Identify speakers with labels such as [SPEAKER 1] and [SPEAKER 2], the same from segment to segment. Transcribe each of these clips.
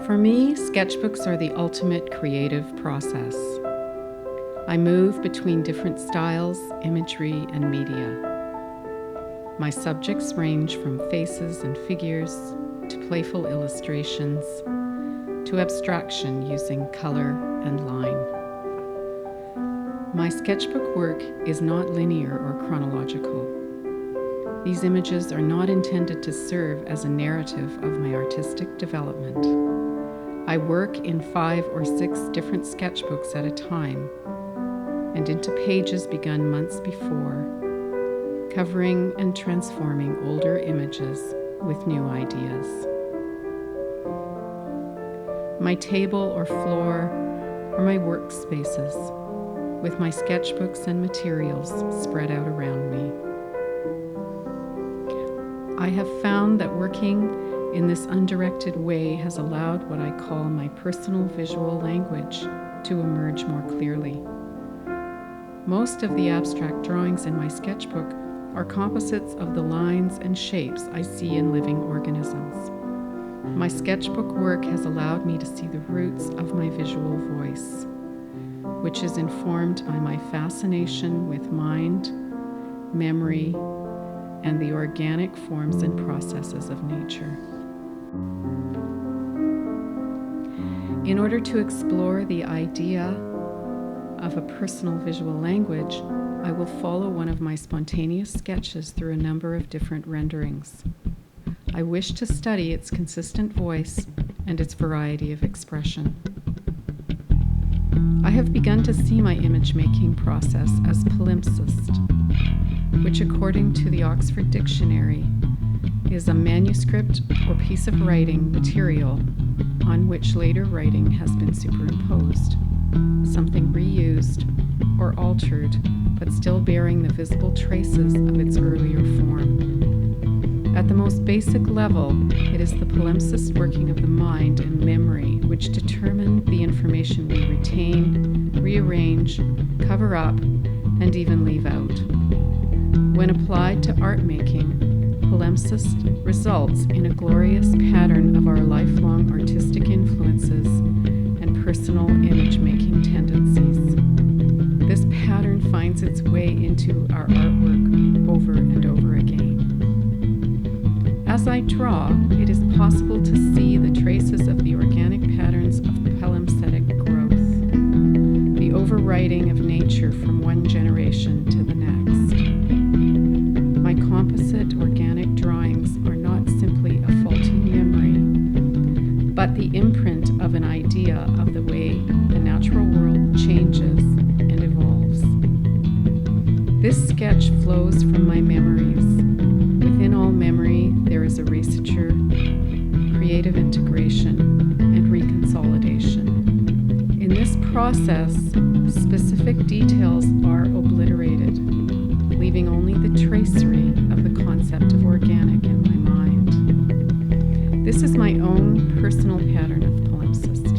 [SPEAKER 1] For me, sketchbooks are the ultimate creative process. I move between different styles, imagery, and media. My subjects range from faces and figures to playful illustrations to abstraction using color and line. My sketchbook work is not linear or chronological. These images are not intended to serve as a narrative of my artistic development. I work in 5 or 6 different sketchbooks at a time, and into pages begun months before, covering and transforming older images with new ideas. My table or floor are my workspaces, with my sketchbooks and materials spread out around me. I have found that working in this undirected way has allowed what I call my personal visual language to emerge more clearly. Most of the abstract drawings in my sketchbook are composites of the lines and shapes I see in living organisms. My sketchbook work has allowed me to see the roots of my visual voice, which is informed by my fascination with mind, memory, and the organic forms and processes of nature. In order to explore the idea of a personal visual language, I will follow one of my spontaneous sketches through a number of different renderings. I wish to study its consistent voice and its variety of expression. I have begun to see my image-making process as palimpsest, which according to the Oxford Dictionary is a manuscript or piece of writing material on which later writing has been superimposed, something reused or altered, but still bearing the visible traces of its earlier form. At the most basic level, it is the palimpsest working of the mind and memory which determine the information we retain, rearrange, cover up, and even leave out. When applied to art making, palimpsest results in a glorious pattern of our lifelong artistic influences and personal image-making tendencies. This pattern finds its way into our artwork over and over again. As I draw, it is possible to see the traces of the organic patterns of palimpsetic growth, the overwriting of nature from one generation to the next. My composite organic drawings are not simply a faulty memory, but the imprint of an idea of the way the natural world changes and evolves. This sketch flows from my memories. Within all memory, there is a researcher, creative integration, and reconsolidation. In this process, specific details are obliterated, leaving only the tracery of the concept of organic in my mind. This is my own personal pattern of palimpsest.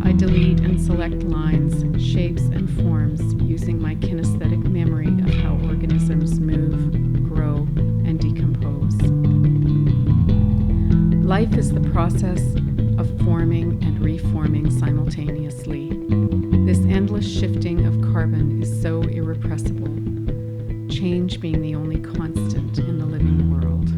[SPEAKER 1] I delete and select lines, shapes, and forms using my kinesthetic memory of how organisms move, grow, and decompose. Life is the process of forming and reforming simultaneously. This endless shifting of carbon is so irrepressible, change being the only constant in the living world.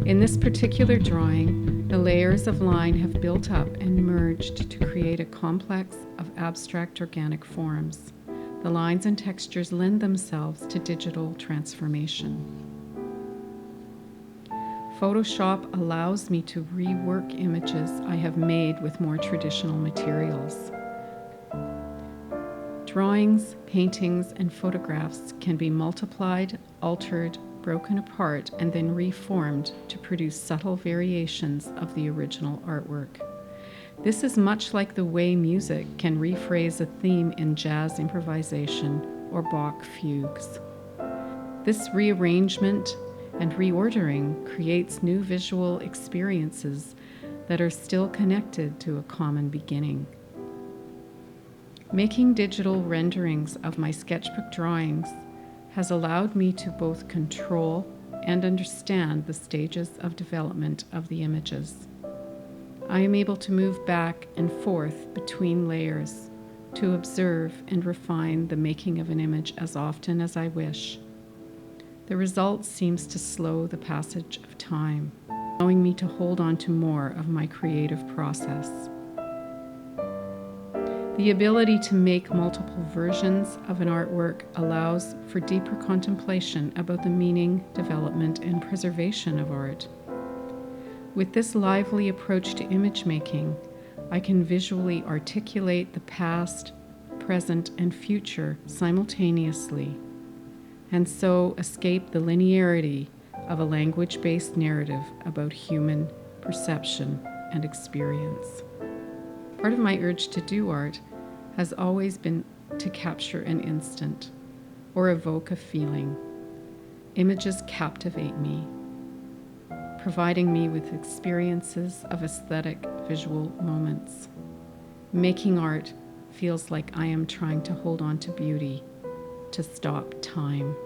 [SPEAKER 1] In this particular drawing, the layers of line have built up and merged to create a complex of abstract organic forms. The lines and textures lend themselves to digital transformation. Photoshop allows me to rework images I have made with more traditional materials. Drawings, paintings, and photographs can be multiplied, altered, broken apart, and then reformed to produce subtle variations of the original artwork. This is much like the way music can rephrase a theme in jazz improvisation or Bach fugues. This rearrangement and reordering creates new visual experiences that are still connected to a common beginning. Making digital renderings of my sketchbook drawings has allowed me to both control and understand the stages of development of the images. I am able to move back and forth between layers to observe and refine the making of an image as often as I wish. The result seems to slow the passage of time, allowing me to hold on to more of my creative process. The ability to make multiple versions of an artwork allows for deeper contemplation about the meaning, development, and preservation of art. With this lively approach to image making, I can visually articulate the past, present, and future simultaneously, and so escape the linearity of a language-based narrative about human perception and experience. Part of my urge to do art has always been to capture an instant or evoke a feeling. Images captivate me, providing me with experiences of aesthetic visual moments. Making art feels like I am trying to hold on to beauty, to stop time.